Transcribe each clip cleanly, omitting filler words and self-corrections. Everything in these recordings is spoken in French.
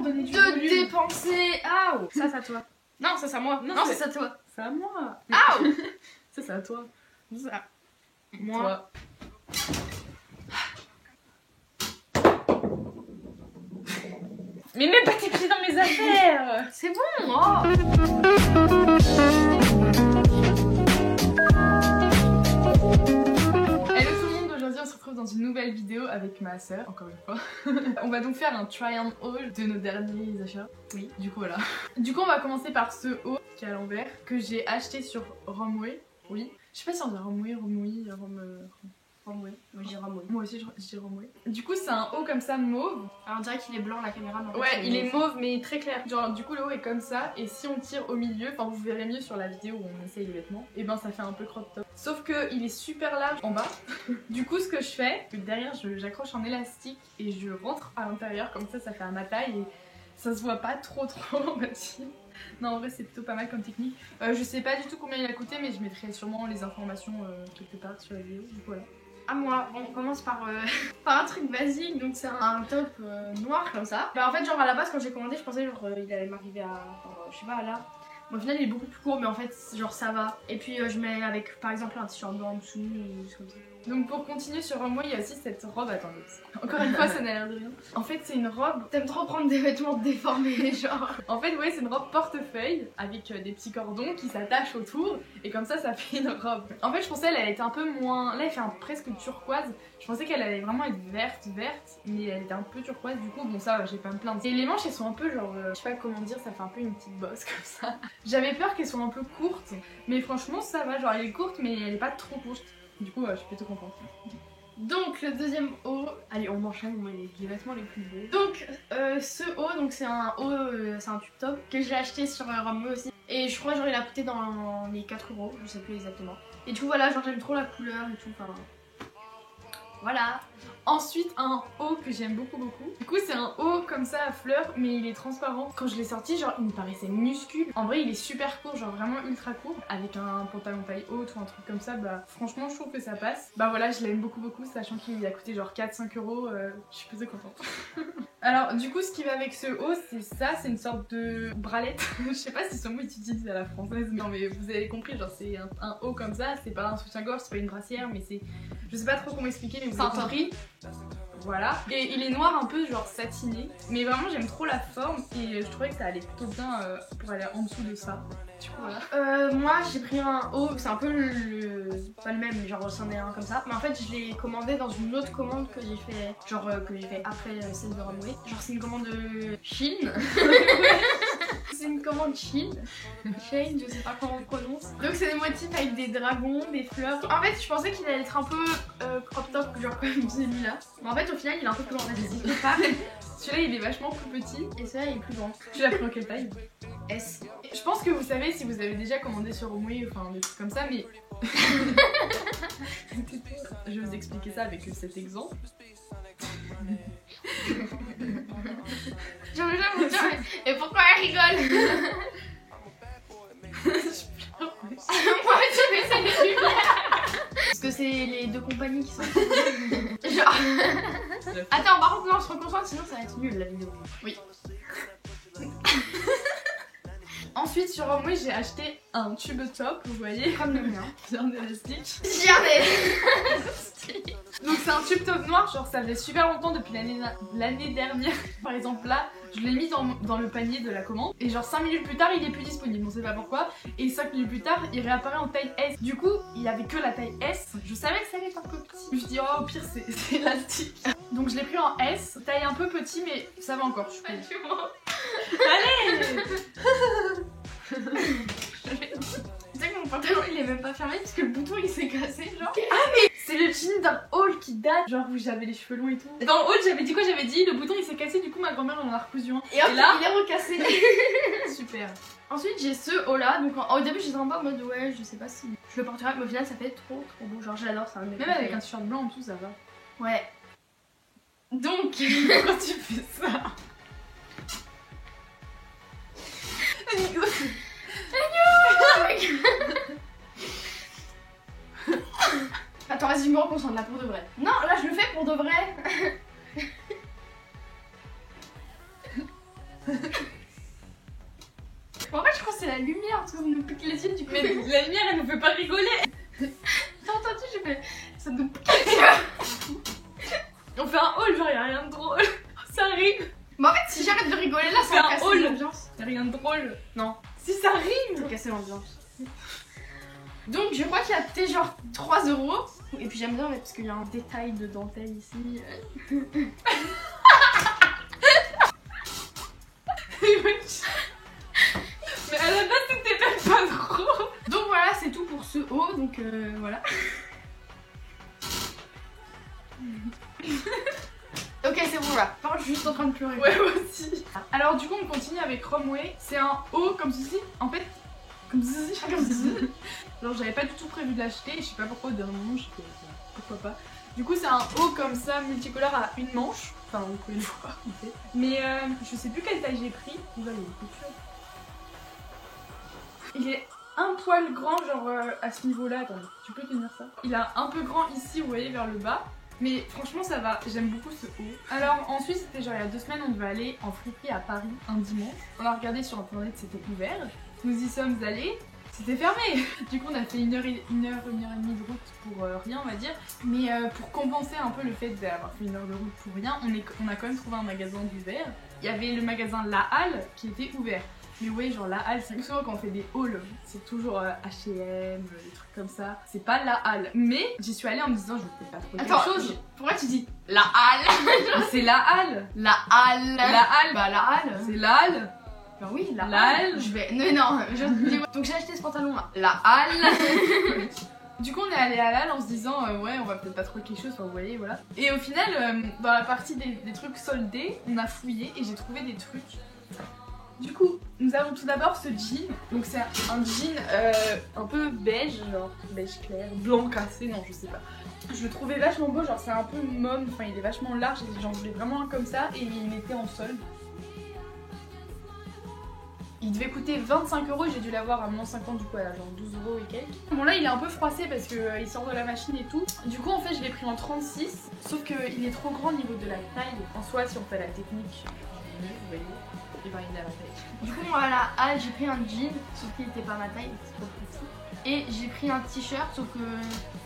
donner du de volume. dépenser. Ah, ça c'est à toi. Non, ça c'est à moi. Non, Non, c'est- c'est à toi. C'est à moi. Ah, Ça, c'est à toi. ça. Moi. Toi. Mais mets pas tes pieds dans mes affaires. C'est bon. Oh. Hello tout le monde, aujourd'hui on se retrouve dans une nouvelle vidéo avec ma soeur, encore une fois. On va donc faire un try on haul de nos derniers achats. Oui, du coup voilà. Du coup on va commencer par ce haut qui est à l'envers, que j'ai acheté sur Romway. Oui. Je sais pas si on dit Romway, Romway. Moi j'ai Ramon. Moi aussi je dis Romway. Du coup c'est un haut comme ça mauve. Alors on dirait qu'il est blanc la caméra. Mais en fait, Ouais, il est mauve mais très clair. Genre du coup le haut est comme ça et si on tire au milieu, enfin vous verrez mieux sur la vidéo où on essaye les vêtements, et ben ça fait un peu crop top. Sauf que il est super large en bas. Du coup ce que je fais, derrière j'accroche un élastique et je rentre à l'intérieur comme ça fait à ma taille et ça se voit pas trop on va dire. Non en vrai c'est plutôt pas mal comme technique. Je sais pas du tout combien il a coûté mais je mettrai sûrement les informations quelque part sur la vidéo. Du coup voilà. À moi, on commence par, par un truc basique, donc c'est un top noir comme ça. Bah en fait genre à la base quand j'ai commandé je pensais genre il allait m'arriver à, je sais pas là. Bon, au final il est beaucoup plus court mais en fait genre ça va. Et puis je mets avec par exemple un t-shirt blanc en dessous ou comme ça. Donc pour continuer sur moi il y a aussi cette robe, attendez, encore une fois ça n'a l'air de rien. En fait c'est une robe, T'aimes trop prendre des vêtements déformés genre. en fait ouais c'est une robe portefeuille avec des petits cordons qui s'attachent autour et comme ça fait une robe. En fait je pensais elle allait être un peu moins, là elle fait presque turquoise, je pensais qu'elle allait vraiment être verte mais elle était un peu turquoise du coup bon ça va, j'ai pas à me plaindre. Et les manches elles sont un peu genre, je sais pas comment dire, ça fait un peu une petite bosse comme ça. J'avais peur qu'elles soient un peu courtes mais franchement ça va, genre elle est courte mais elle est pas trop courte. Du coup, je suis plutôt contente. Donc le deuxième haut, allez on enchaîne, on met les vêtements les plus beaux. Donc ce haut, donc c'est un haut, c'est un tube top que j'ai acheté sur Ramway aussi. Et je crois genre il a coûté dans les 4 €, je sais plus exactement. Et du coup voilà, genre j'aime trop la couleur et tout, enfin voilà. Ensuite un haut que j'aime beaucoup. Du coup c'est un haut comme ça à fleurs mais il est transparent. Quand je l'ai sorti genre il me paraissait minuscule. En vrai il est super court, genre vraiment ultra court. Avec un pantalon taille haute ou un truc comme ça, bah franchement je trouve que ça passe. Bah voilà je l'aime beaucoup sachant qu'il a coûté genre 4-5 €, je suis plutôt contente. Alors du coup ce qui va avec ce haut c'est ça, c'est une sorte de bralette. Je sais pas si ce mot est utilisé à la française mais non mais vous avez compris, genre c'est un haut comme ça, c'est pas un soutien-gorge, c'est pas une brassière mais c'est... Je sais pas trop comment expliquer mais vous avez compris. Voilà, et il est noir un peu genre satiné, mais vraiment j'aime trop la forme et je trouvais que ça allait plutôt bien pour aller en dessous de ça. Du coup voilà. Moi j'ai pris un haut, c'est un peu pas le même, genre c'en est un comme ça. Mais en fait je l'ai commandé dans une autre commande que j'ai fait, genre que j'ai fait après celle de Ramway. Genre c'est une commande Chine. C'est une commande Chine, Shane, je sais pas comment on prononce. Donc c'est des motifs avec des dragons, des fleurs. En fait je pensais qu'il allait être un peu crop top, genre comme celui-là. Mais en fait au final il est un peu plus grand, n'hésitez pas. Celui-là il est vachement plus petit. Et celui-là il est plus grand. Tu l'as pris en quelle taille? S. Je pense que vous savez si vous avez déjà commandé sur Romway, enfin des trucs comme ça, mais... Je vais vous expliquer ça avec cet exemple. Je veux jamais vous dire, et pourquoi elle rigole? Moi je vais essayer de lui. Parce que c'est les deux compagnies qui sont... Genre... Attends, par contre non, je se reconcentre sinon ça va être nul la vidéo. Oui. Ensuite sur Romway j'ai acheté un tube top, vous voyez, Comme le mien. bien élastique. Jamais. Donc c'est un tube top noir, genre ça faisait super longtemps depuis l'année dernière. Par exemple là, je l'ai mis dans le panier de la commande et genre 5 minutes plus tard il est plus disponible, on sait pas pourquoi. Et 5 minutes plus tard il réapparaît en taille S. Du coup il y avait que la taille S, je savais que ça allait être un peu petit. Je me suis dit oh au pire c'est élastique. Donc je l'ai pris en S, taille un peu petit mais ça va encore. Je peux... Allez. Tu sais que mon pantalon il est même pas fermé parce que le bouton il s'est cassé genre. Ah mais c'est le jean d'un haul qui date, genre où j'avais les cheveux longs et tout. Dans le haul j'avais dit quoi? J'avais dit le bouton il s'est cassé, du coup ma grand-mère en a recousu un. Et hop, là il est recassé. Super. Ensuite j'ai ce haut là, donc au début j'étais un peu en mode ouais je sais pas si je le porterai, mais au final ça fait trop beau, genre j'adore ça. Même avec un t-shirt blanc en dessous ça va. Ouais. Donc Pourquoi tu fais ça? Attends, vas-y, je me reconcentre là pour de vrai. Non, là je le fais pour de vrai. nous pique les yeux du coup. Mais la lumière elle nous fait pas rigoler. T'as entendu, j'ai fait ça nous pique les yeux. On fait un haul, genre y'a rien de drôle. Ça rime. Mais en fait, si j'arrête de rigoler là, ça C'est va un casser haul. l'ambiance. Y'a rien de drôle. Non, Si ça rime. ça va casser l'ambiance. Donc je crois qu'il y a peut-être genre 3 €. Et puis j'aime bien parce qu'il y a un détail de dentelle ici. Mais à la base c'était même pas drôle. Donc voilà, c'est tout pour ce haut. Donc voilà. Ok, c'est bon là. Par contre, je suis juste en train de pleurer. Ouais, moi aussi. Alors du coup on continue avec Romway. C'est un haut comme ceci. En fait, comme ceci. Comme ceci. Alors j'avais pas du tout prévu de l'acheter. Je sais pas pourquoi au dernier moment j'ai fait pourquoi pas. Du coup c'est un haut comme ça multicolore à une manche. Enfin vous pouvez le voir en fait. Mais je sais plus quelle taille j'ai pris. Oula il y a une couture. Il est un poil grand genre à ce niveau là. Attendez, tu peux tenir ça. Il a un peu grand ici vous voyez vers le bas. Mais franchement ça va, j'aime beaucoup ce haut. Alors ensuite c'était genre il y a 2 semaines on devait aller en friperie à Paris un dimanche. On a regardé sur internet, c'était ouvert. Nous y sommes allés, c'était fermé. Du coup on a fait une heure et demie de route pour rien on va dire. Mais pour compenser un peu le fait d'avoir fait une heure de route pour rien, on a quand même trouvé un magasin d'ouvert. Il y avait le magasin La Halle qui était ouvert. Mais oui, genre la halle, c'est souvent quand on fait des hauls, c'est toujours H&M, des trucs comme ça. C'est pas la halle. Mais j'y suis allée en me disant, je vais peut-être pas trouver quelque chose. Pourquoi tu dis la halle? C'est la halle. La halle. La halle. Bah la halle. C'est la halle. Bah oui, la halle. Je vais. Non, donc j'ai acheté ce pantalon là. La halle. Du coup on est allé à la halle en se disant ouais on va peut-être pas trouver quelque chose, enfin vous voyez voilà. Et au final dans la partie des trucs soldés, on a fouillé et j'ai trouvé des trucs. Du coup, nous avons tout d'abord ce jean. Donc c'est un jean un peu beige, genre beige clair, blanc cassé, non je sais pas. Je le trouvais vachement beau, genre c'est un peu môme, enfin il est vachement large et j'en voulais vraiment un comme ça et il était en solde. Il devait coûter 25 €, j'ai dû l'avoir à moins 50 du coup à genre 12 € et quelques. Bon là il est un peu froissé parce qu'il sort de la machine et tout. Du coup en fait je l'ai pris en 36, sauf qu'il est trop grand au niveau de la taille. En soi si on fait la technique, vous voyez. Il va à la taille. Du coup, moi à la halle, j'ai pris un jean, sauf qu'il était pas ma taille, c'est trop petit. Et j'ai pris un t-shirt, sauf que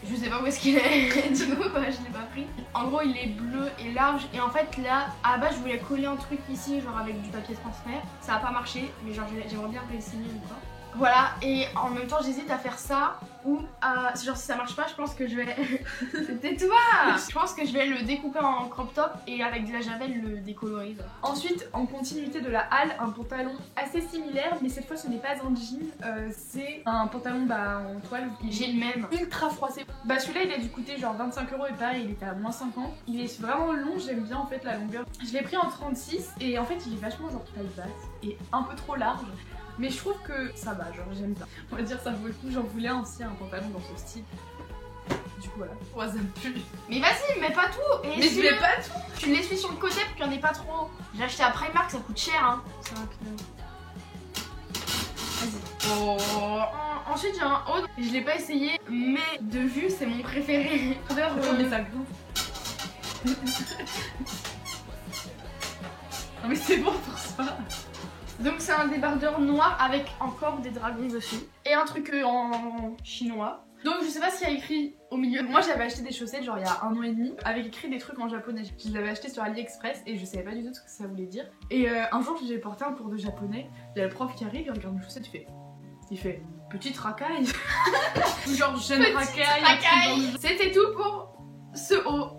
je sais pas où est-ce qu'il est. Du coup, bah, je l'ai pas pris. En gros, il est bleu et large. Et en fait, là, à la base, je voulais coller un truc ici, genre avec du papier transfert. Ça a pas marché, mais genre, j'aimerais bien réessayer ou pas. Voilà, et en même temps, j'hésite à faire ça ou à. Genre, si ça marche pas, je pense que je vais. Tais-toi! Je pense que je vais le découper en crop top et avec de la javel le décoloriser. Ensuite, en continuité de la halle, un pantalon assez similaire, mais cette fois ce n'est pas un jean, c'est un pantalon en toile. J'ai le même. Ultra froissé. Bah celui-là il a dû coûter genre 25 € et pareil il était à moins 50. Il est vraiment long, j'aime bien en fait la longueur. Je l'ai pris en 36 et en fait il est vachement genre taille basse et un peu trop large. Mais je trouve que ça va, genre j'aime bien. On va dire ça vaut le coup, j'en voulais aussi un pantalon dans ce style. Du coup voilà, ouais, ça me pue. Mais vas-y, mets pas tout. Et mais je mets pas tout. Tu l'essuies sur le côté pour qu'il n'y en ait pas trop. J'ai acheté à Primark, ça coûte cher hein. Vas-y. Oh. Ensuite j'ai un haut, je l'ai pas essayé, mais de vue c'est mon préféré. Mais ça gonfle. Non mais c'est bon pour ça. Donc c'est un débardeur noir avec encore des dragons dessus. Et un truc en chinois. Donc je sais pas s'il y a écrit au milieu. Moi j'avais acheté des chaussettes genre il y a 1 an et demi avec écrit des trucs en japonais. Je les avais achetés sur AliExpress et je savais pas du tout ce que ça voulait dire. Et un jour j'ai porté un cours de japonais. Il y a le prof qui arrive, il regarde mes chaussettes, il fait petite racaille. Genre jeune racaille. C'était tout pour ce haut.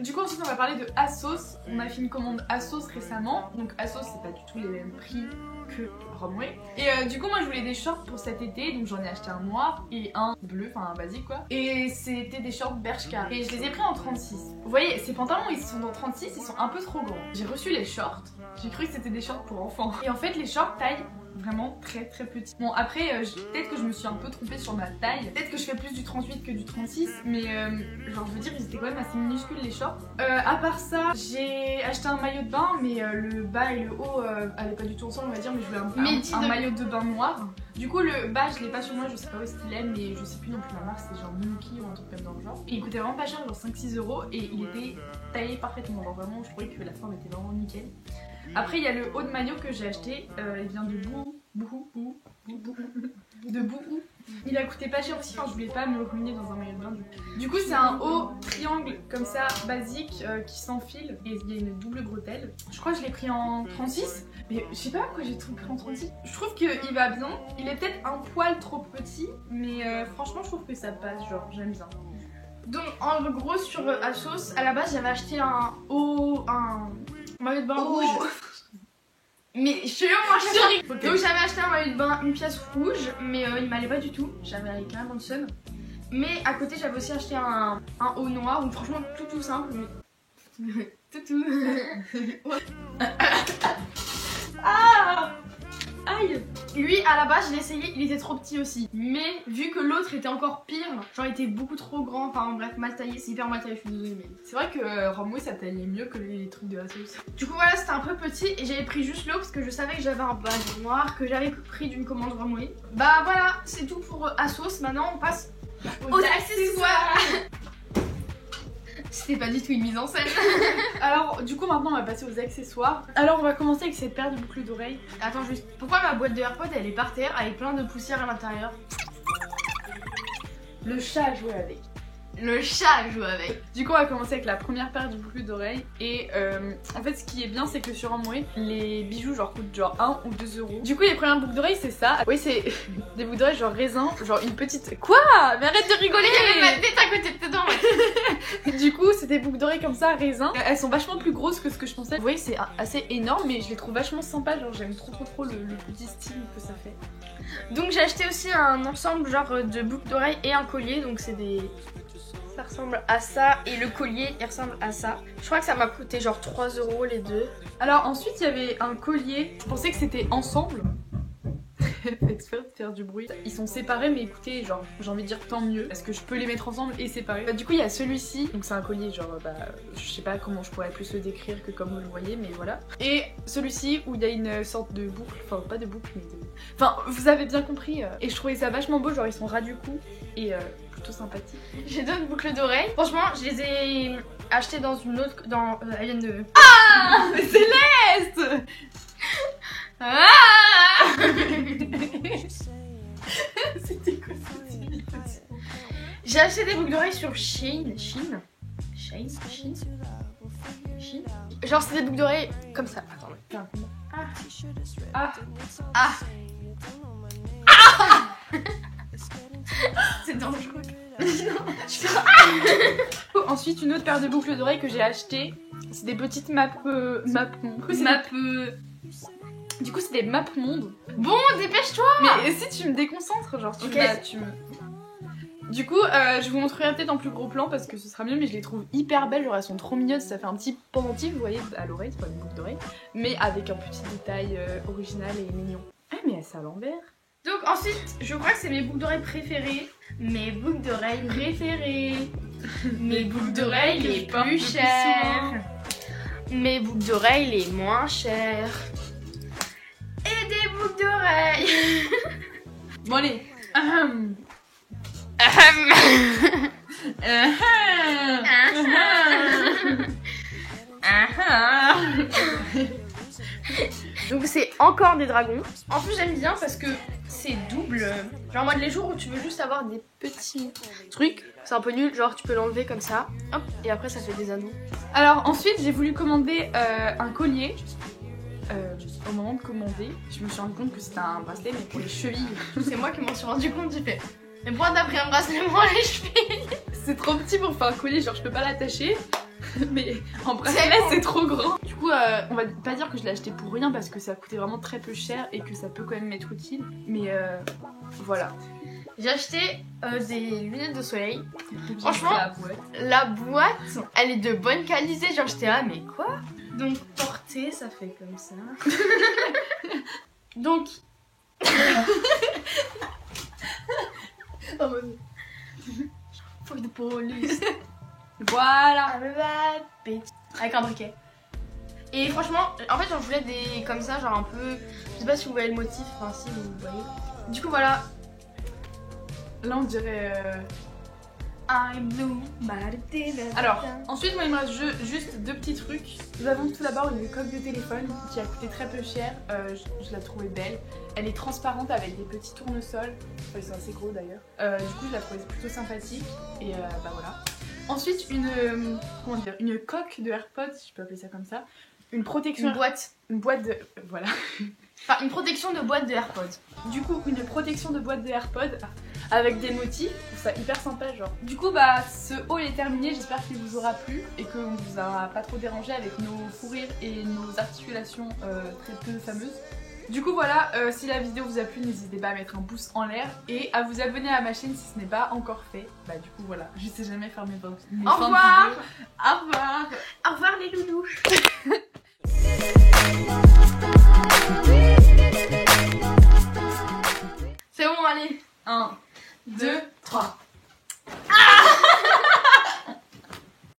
Du coup ensuite on va parler de Asos. On a fait une commande Asos récemment. Donc Asos c'est pas du tout les mêmes prix que Romway. Et du coup moi je voulais des shorts pour cet été. Donc j'en ai acheté un noir et un bleu, enfin un basique quoi. Et c'était des shorts Bershka. Et je les ai pris en 36. Vous voyez ces pantalons ils sont dans 36, ils sont un peu trop grands. J'ai reçu les shorts. J'ai cru que c'était des shorts pour enfants. Et en fait les shorts taillent vraiment très petit. Bon après peut-être que je me suis un peu trompée sur ma taille. Peut-être que je fais plus du 38 que du 36. Mais genre je veux dire ils étaient quand même assez minuscules les shorts. À part ça j'ai acheté un maillot de bain. Mais le bas et le haut allaient pas du tout ensemble on va dire. Mais je voulais un maillot de bain noir. Du coup le bas je l'ai pas sur moi, je sais pas où est-ce qu'il est. Mais je sais plus non plus la marque, c'est genre Minky ou un truc comme dans le genre. Et il coûtait vraiment pas cher, genre 5-6 € et il était taillé parfaitement. Alors vraiment je trouvais que la forme était vraiment nickel. Après il y a le haut de maillot que j'ai acheté, il vient de Boo de Bouhou. Il a coûté pas cher aussi, enfin je voulais pas me le ruiner dans un maillot de bain. Du coup c'est un haut triangle comme ça basique qui s'enfile et il y a une double bretelle. Je crois que je l'ai pris en 36, mais je sais pas pourquoi j'ai tout pris en 36. Je trouve qu'il va bien, il est peut-être un poil trop petit, mais franchement je trouve que ça passe, genre j'aime bien. Donc en gros sur ASOS, à la base j'avais acheté un maillot de bain rouge. Mais je suis moins chérie. Okay. Donc j'avais acheté un maillot de bain, une pièce rouge, mais il m'allait pas du tout. J'avais carrément le seum. Mais à côté j'avais aussi acheté un haut noir, donc franchement tout simple. Mais... tout. Ah, aïe. Lui à la base je l'ai essayé, il était trop petit aussi. Mais vu que l'autre était encore pire, genre il était beaucoup trop grand, enfin bref mal taillé, c'est hyper mal taillé, je suis désolée mais... C'est vrai que Romwe ça taillait mieux que les trucs de ASOS. Du coup voilà c'était un peu petit et j'avais pris juste l'eau parce que je savais que j'avais un badge noir que j'avais pris d'une commande Romwe. Bah voilà c'est tout pour ASOS, maintenant on passe aux accessoires. C'était pas du tout une mise en scène. Alors du coup maintenant on va passer aux accessoires. Alors on va commencer avec cette paire de boucles d'oreilles. Attends juste, pourquoi ma boîte de AirPods elle est par terre avec plein de poussière à l'intérieur? Le chat a joué avec. Le chat joue avec. Du coup on va commencer avec la première paire de boucles d'oreilles. Et en fait ce qui est bien c'est que sur Amway les bijoux genre coûtent genre 1 ou 2 euros. Du coup les premières boucles d'oreilles c'est ça. Oui c'est des boucles d'oreilles genre raisin, genre une petite... Quoi? Mais arrête de rigoler. Ma tête à côté de tes dents. Du coup c'est des boucles d'oreilles comme ça raisin. Elles sont vachement plus grosses que ce que je pensais. Vous voyez c'est assez énorme mais je les trouve vachement sympas. Genre j'aime trop le petit style que ça fait. Donc j'ai acheté aussi un ensemble genre de boucles d'oreilles et un collier. Donc c'est des... Ça ressemble à ça et le collier il ressemble à ça. Je crois que ça m'a coûté genre 3 euros les deux. Alors ensuite il y avait un collier. Je pensais que c'était ensemble. Faites exprès de faire du bruit. Ils sont séparés mais écoutez genre j'ai envie de dire tant mieux parce que je peux les mettre ensemble et séparer. Du coup il y a celui-ci. Donc c'est un collier genre je sais pas comment je pourrais plus le décrire que comme vous le voyez mais voilà. Et celui-ci où il y a une sorte de boucle. Enfin pas de boucle mais de... Enfin vous avez bien compris. Et je trouvais ça vachement beau genre ils sont ras du cou et plutôt sympathique. J'ai d'autres boucles d'oreilles. Franchement, je les ai achetées dans une autre... dans... elles viennent de... Ah mais Céleste. Ah C'était quoi cette imitation? J'ai acheté des boucles d'oreilles sur Shein. Genre c'est des boucles d'oreilles comme ça. Attends. C'est dangereux. Ensuite une autre paire de boucles d'oreilles que j'ai acheté. C'est des petites Du coup c'est des maps monde. Bon dépêche-toi. Mais si tu me déconcentres genre tu me... Du coup je vous montrerai peut-être en plus gros plan parce que ce sera mieux mais je les trouve hyper belles, genre elles sont trop mignonnes, ça fait un petit pendentif vous voyez à l'oreille, c'est pas une boucle d'oreille, mais avec un petit détail original et mignon. Ah mais c'est à l'envers. Donc ensuite je crois que c'est mes boucles d'oreilles préférées. Mes boucles d'oreilles préférées. Mes boucles d'oreilles les plus chères. Mes boucles d'oreilles les moins chères. Et des boucles d'oreilles. Bon allez. Donc c'est encore des dragons. En plus j'aime bien parce que c'est double. Genre moi les jours où tu veux juste avoir des petits trucs, c'est un peu nul, genre tu peux l'enlever comme ça, hop, et après ça fait des anneaux. Alors ensuite j'ai voulu commander un collier. Au moment de commander, je me suis rendu compte que c'était un bracelet mais pour les chevilles. C'est moi qui m'en suis rendu compte, j'ai fait. Mais pourquoi t'as pris un bracelet pour les chevilles? C'est trop petit pour faire un collier, genre je peux pas l'attacher. Mais en bracelet c'est trop grand. Du coup on va pas dire que je l'ai acheté pour rien parce que ça coûtait vraiment très peu cher et que ça peut quand même m'être utile. Mais voilà. J'ai acheté des lunettes de soleil. Franchement la boîte elle est de bonne qualité. Genre j'étais là mais quoi? Donc porter ça fait comme ça. Donc faut de police. Voilà. Avec un briquet. Et franchement, en fait j'en voulais des comme ça, genre un peu... Je sais pas si vous voyez le motif, enfin si vous voyez. Du coup voilà. Là on dirait... I'm blue. Alors, ensuite, moi, il me reste juste 2 petits trucs. Nous avons tout d'abord une coque de téléphone qui a coûté très peu cher. Je la trouvais belle. Elle est transparente avec des petits tournesols. Ils sont assez gros d'ailleurs. Du coup, je la trouvais plutôt sympathique. Et bah voilà. Ensuite, une coque de AirPods, si je peux appeler ça comme ça. Une protection. Une boîte de. Voilà. Enfin, une protection de boîte de AirPods. Du coup, une protection de boîte de AirPods avec des motifs, je trouve ça hyper sympa genre. Du coup bah ce haul est terminé, j'espère qu'il vous aura plu et qu'on vous aura pas trop dérangé avec nos fous rires et nos articulations très peu fameuses. Du coup voilà, si la vidéo vous a plu, n'hésitez pas à mettre un pouce en l'air et à vous abonner à ma chaîne si ce n'est pas encore fait. Bah du coup voilà, je sais jamais faire mes fins de vidéo. Au revoir. Au revoir. Au revoir les loulous.